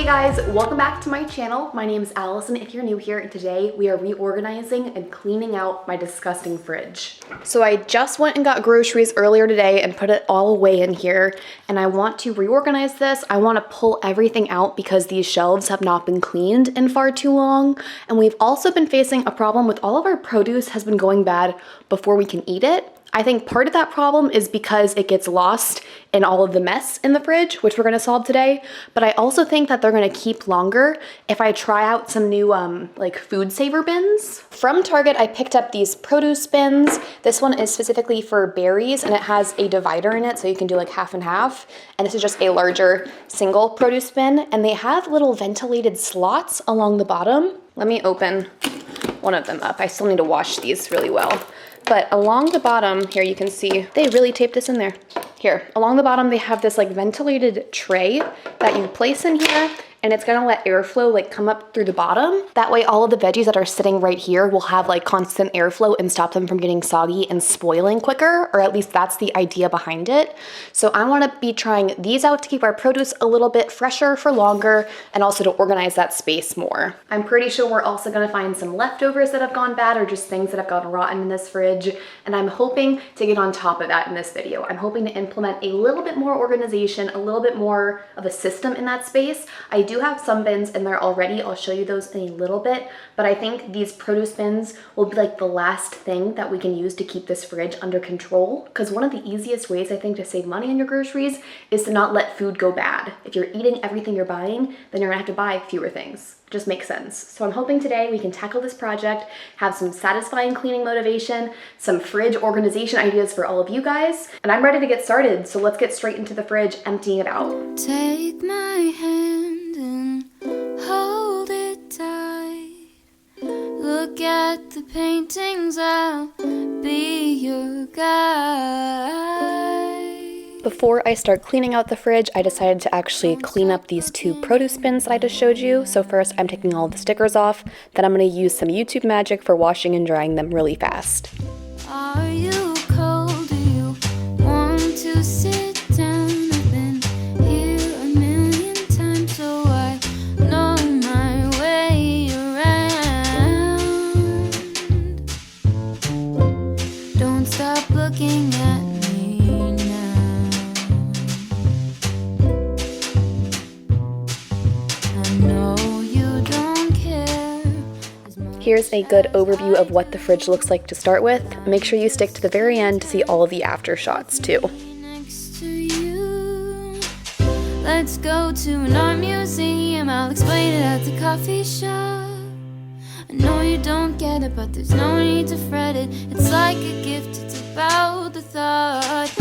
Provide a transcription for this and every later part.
guys, welcome back to my channel. My name is Allison if you're new here, and today we are reorganizing and cleaning out my disgusting fridge. So I just went and got groceries earlier today and put it all away in here, and I want to reorganize this. I want to pull everything out because these shelves have not been cleaned in far too long, and we've also been facing a problem with all of our produce has been going bad before we can eat it. I think part of that problem is because it gets lost in all of the mess in the fridge, which we're gonna solve today. But I also think that they're gonna keep longer if I try out some new like food saver bins. From Target, I picked up these produce bins. This one is specifically for berries and it has a divider in it so you can do like half and half. And this is just a larger single produce bin. And they have little ventilated slots along the bottom. Let me open one of them up. I still need to wash these really well. But along the bottom here, you can see they really taped this in there. Here, along the bottom, they have this like ventilated tray that you place in here, and it's gonna let airflow like come up through the bottom. That way all of the veggies that are sitting right here will have like constant airflow and stop them from getting soggy and spoiling quicker, or at least that's the idea behind it. So I wanna be trying these out to keep our produce a little bit fresher for longer and also to organize that space more. I'm pretty sure we're also gonna find some leftovers that have gone bad or just things that have gone rotten in this fridge, and I'm hoping to get on top of that in this video. I'm hoping to implement a little bit more organization, a little bit more of a system in that space. I do have some bins in there already. I'll show you those in a little bit, but I think these produce bins will be like the last thing that we can use to keep this fridge under control, because one of the easiest ways I think to save money on your groceries is to not let food go bad. If you're eating everything you're buying, then you're gonna have to buy fewer things. Just makes sense. So I'm hoping today we can tackle this project, have some satisfying cleaning motivation, some fridge organization ideas for all of you guys, and I'm ready to get started. So let's get straight into the fridge, emptying it out. Take my hand and hold it tight. Look at the paintings, I'll be your guide. Before I start cleaning out the fridge, I decided to actually clean up these two produce bins that I just showed you. So first I'm taking all the stickers off, then I'm gonna use some YouTube magic for washing and drying them really fast. Are you cold? Do you want to sit down? I've been here a million times, so I know my way around. Don't stop looking at me now. I know you don't care. Here's a good overview of what the fridge looks like to start with. Make sure you stick to the very end to see all of the after shots too. Next to you, let's go to an art museum. I'll explain it at the coffee shop. I know you don't get it, but there's no need to fret it. It's like a gift, it's about the thought.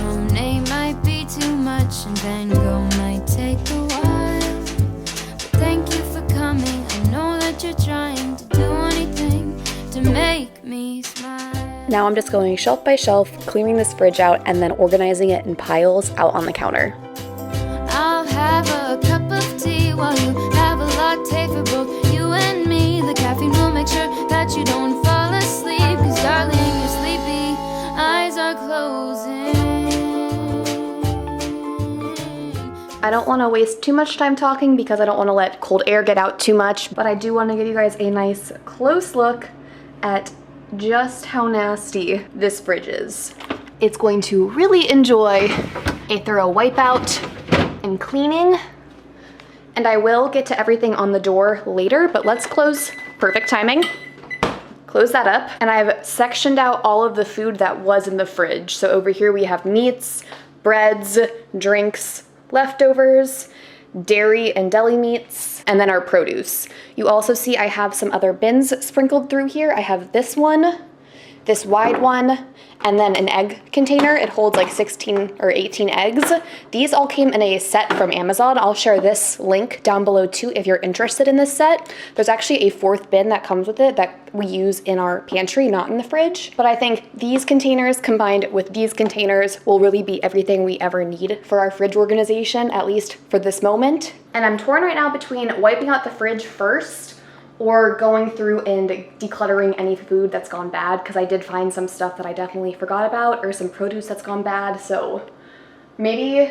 Monet might be too much and Van Gogh might take a while, but thank you for coming. I know that you're trying to do anything to make me smile. Now I'm just going shelf by shelf, clearing this fridge out and then organizing it in piles out on the counter. I'll have a cup of tea while you have a latte for both you and me. The caffeine will make sure that you don't fall asleep, 'cause darling, you're sleepy, eyes are closing. I don't want to waste too much time talking because I don't want to let cold air get out too much, but I do want to give you guys a nice close look at just how nasty this fridge is. It's going to really enjoy a thorough wipe out and cleaning, and I will get to everything on the door later, but let's close, perfect timing. Close that up, and I've sectioned out all of the food that was in the fridge. So over here we have meats, breads, drinks, leftovers, dairy and deli meats, and then our produce. You also see I have some other bins sprinkled through here. I have this one, this wide one, and then an egg container. It holds like 16 or 18 eggs. These all came in a set from Amazon. I'll share this link down below too if you're interested in this set. There's actually a fourth bin that comes with it that we use in our pantry, not in the fridge. But I think these containers combined with these containers will really be everything we ever need for our fridge organization, at least for this moment. And I'm torn right now between wiping out the fridge first or going through and decluttering any food that's gone bad, because I did find some stuff that I definitely forgot about, or some produce that's gone bad. So maybe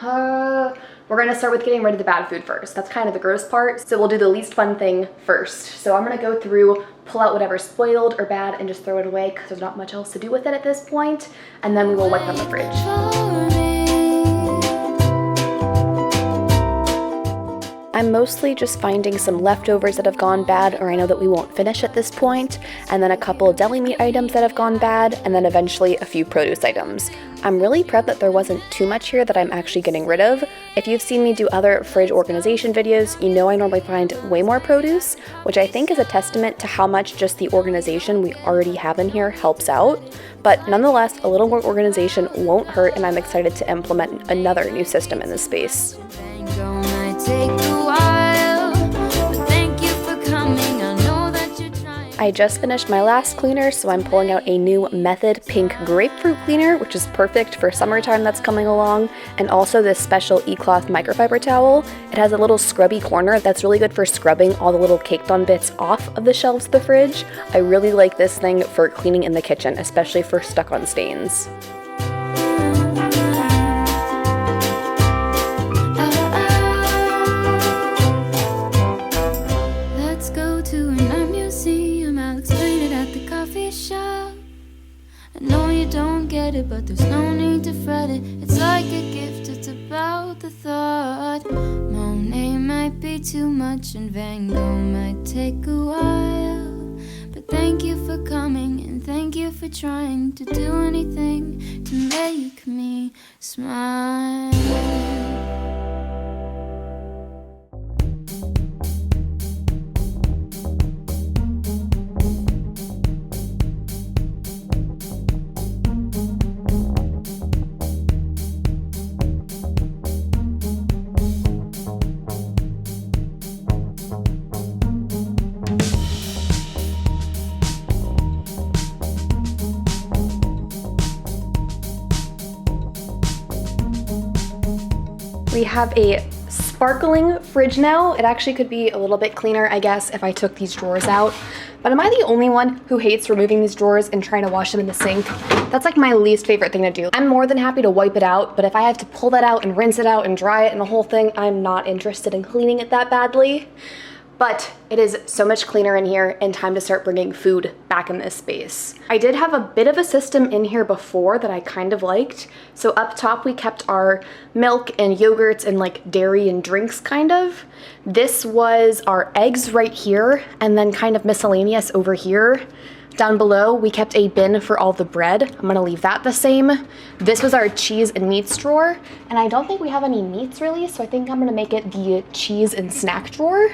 We're gonna start with getting rid of the bad food first. That's kind of the gross part, so we'll do the least fun thing first. So I'm gonna go through, pull out whatever's spoiled or bad and just throw it away because there's not much else to do with it at this point, and then we will wipe on the fridge. I'm mostly just finding some leftovers that have gone bad or I know that we won't finish at this point, and then a couple deli meat items that have gone bad, and then eventually a few produce items. I'm really proud that there wasn't too much here that I'm actually getting rid of. If you've seen me do other fridge organization videos, you know I normally find way more produce, which I think is a testament to how much just the organization we already have in here helps out. But nonetheless, a little more organization won't hurt, and I'm excited to implement another new system in this space. I just finished my last cleaner, so I'm pulling out a new Method Pink Grapefruit Cleaner, which is perfect for summertime that's coming along, and also this special eCloth microfiber towel. It has a little scrubby corner that's really good for scrubbing all the little caked on bits off of the shelves of the fridge. I really like this thing for cleaning in the kitchen, especially for stuck on stains. But there's no need to fret it. It's like a gift, it's about the thought. Monet might be too much and Van Gogh might take a while. But thank you for coming and thank you for trying to do anything to make me smile. We have a sparkling fridge now. It actually could be a little bit cleaner, I guess, if I took these drawers out. But am I the only one who hates removing these drawers and trying to wash them in the sink? That's like my least favorite thing to do. I'm more than happy to wipe it out, but if I have to pull that out and rinse it out and dry it and the whole thing, I'm not interested in cleaning it that badly. But it is so much cleaner in here and time to start bringing food back in this space. I did have a bit of a system in here before that I kind of liked. So up top we kept our milk and yogurts and like dairy and drinks kind of. This was our eggs right here and then kind of miscellaneous over here. Down below, we kept a bin for all the bread. I'm gonna leave that the same. This was our cheese and meats drawer, and I don't think we have any meats really, so I think I'm gonna make it the cheese and snack drawer.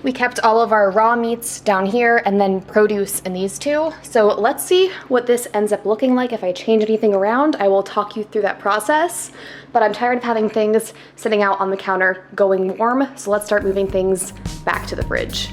We kept all of our raw meats down here and then produce in these two. So let's see what this ends up looking like. If I change anything around, I will talk you through that process. But I'm tired of having things sitting out on the counter going warm, so let's start moving things back to the fridge.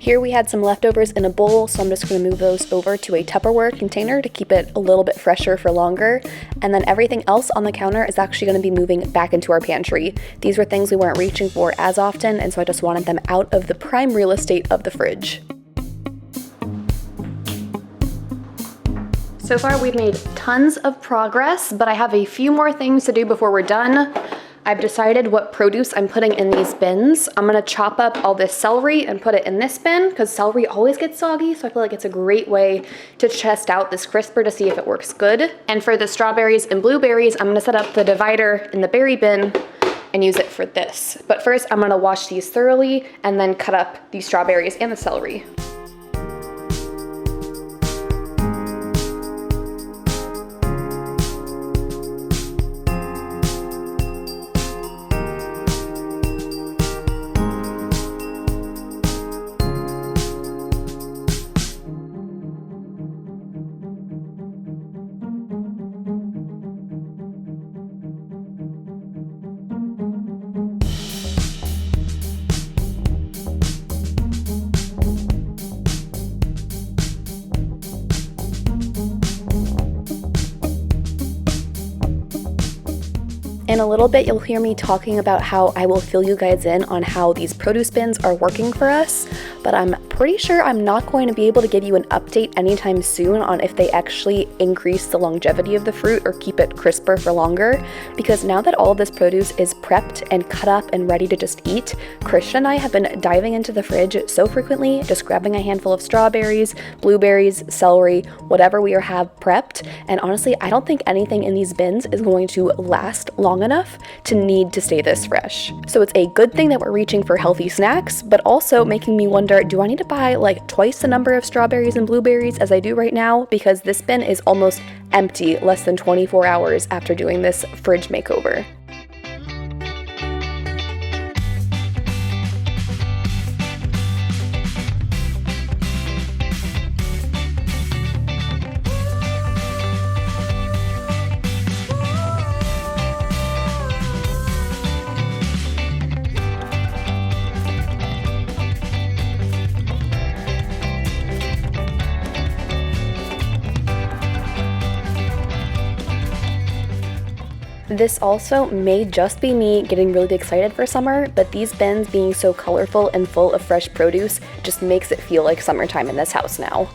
Here we had some leftovers in a bowl, so I'm just going to move those over to a Tupperware container to keep it a little bit fresher for longer. And then everything else on the counter is actually going to be moving back into our pantry. These were things we weren't reaching for as often, and so I just wanted them out of the prime real estate of the fridge. So far we've made tons of progress, but I have a few more things to do before we're done. I've decided what produce I'm putting in these bins. I'm gonna chop up all this celery and put it in this bin because celery always gets soggy, so I feel like it's a great way to test out this crisper to see if it works good. And for the strawberries and blueberries, I'm gonna set up the divider in the berry bin and use it for this. But first, I'm gonna wash these thoroughly and then cut up these strawberries and the celery. In a little bit, you'll hear me talking about how I will fill you guys in on how these produce bins are working for us, but I'm pretty sure I'm not going to be able to give you an update anytime soon on if they actually increase the longevity of the fruit or keep it crisper for longer, because now that all of this produce is prepped and cut up and ready to just eat, Christian and I have been diving into the fridge so frequently, just grabbing a handful of strawberries, blueberries, celery, whatever we have prepped, and honestly, I don't think anything in these bins is going to last long enough to need to stay this fresh. So it's a good thing that we're reaching for healthy snacks, but also making me wonder, do I need to buy like twice the number of strawberries and blueberries as I do right now? Because this bin is almost empty less than 24 hours after doing this fridge makeover. This also may just be me getting really excited for summer, but these bins being so colorful and full of fresh produce just makes it feel like summertime in this house now.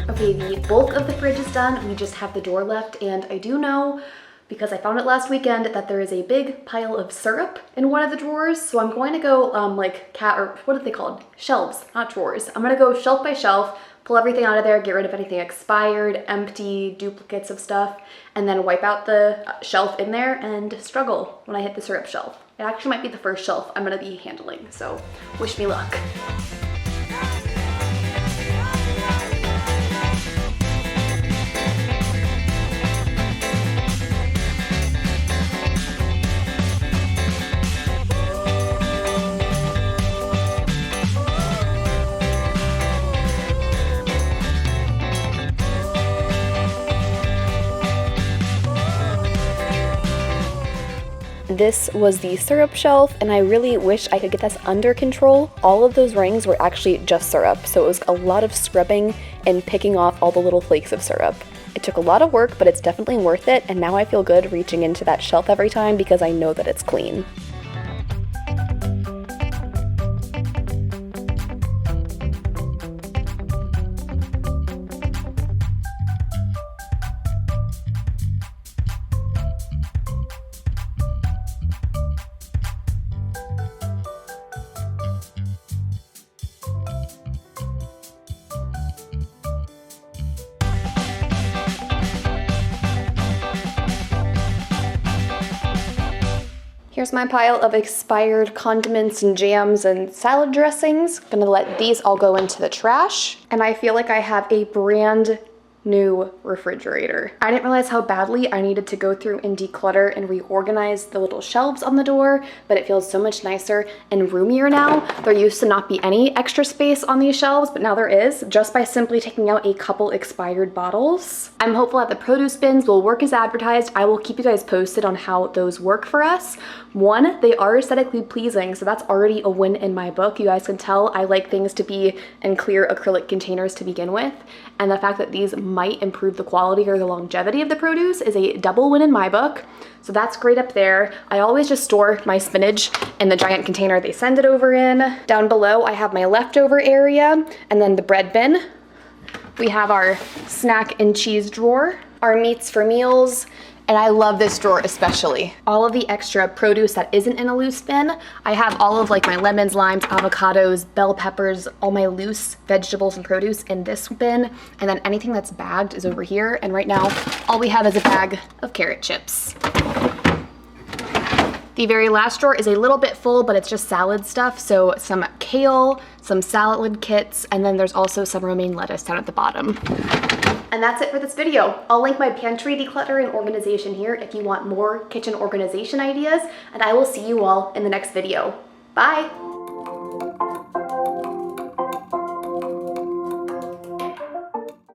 Okay, the bulk of the fridge is done. We just have the door left, and I do know, because I found it last weekend, that there is a big pile of syrup in one of the drawers. So I'm going to go what are they called? Shelves, not drawers. I'm gonna go shelf by shelf, pull everything out of there, get rid of anything expired, empty, duplicates of stuff, and then wipe out the shelf in there and struggle when I hit the syrup shelf. It actually might be the first shelf I'm gonna be handling, so wish me luck. This was the syrup shelf, and I really wish I could get this under control. All of those rings were actually just syrup, so it was a lot of scrubbing and picking off all the little flakes of syrup. It took a lot of work, but it's definitely worth it, and now I feel good reaching into that shelf every time because I know that it's clean. Here's my pile of expired condiments and jams and salad dressings. Gonna let these all go into the trash. And I feel like I have a brand new refrigerator. I didn't realize how badly I needed to go through and declutter and reorganize the little shelves on the door, but it feels so much nicer and roomier now. There used to not be any extra space on these shelves, but now there is, just by simply taking out a couple expired bottles. I'm hopeful that the produce bins will work as advertised. I will keep you guys posted on how those work for us. One, they are aesthetically pleasing, so that's already a win in my book. You guys can tell I like things to be in clear acrylic containers to begin with, and the fact that these might improve the quality or the longevity of the produce is a double win in my book. So that's great up there. I always just store my spinach in the giant container they send it over in. Down below, I have my leftover area, and then the bread bin. We have our snack and cheese drawer, our meats for meals, and I love this drawer especially. All of the extra produce that isn't in a loose bin, I have all of like my lemons, limes, avocados, bell peppers, all my loose vegetables and produce in this bin, and then anything that's bagged is over here, and right now, all we have is a bag of carrot chips. The very last drawer is a little bit full, but it's just salad stuff, so some kale, some salad kits, and then there's also some romaine lettuce down at the bottom. And that's it for this video. I'll link my pantry declutter and organization here if you want more kitchen organization ideas, and I will see you all in the next video. Bye!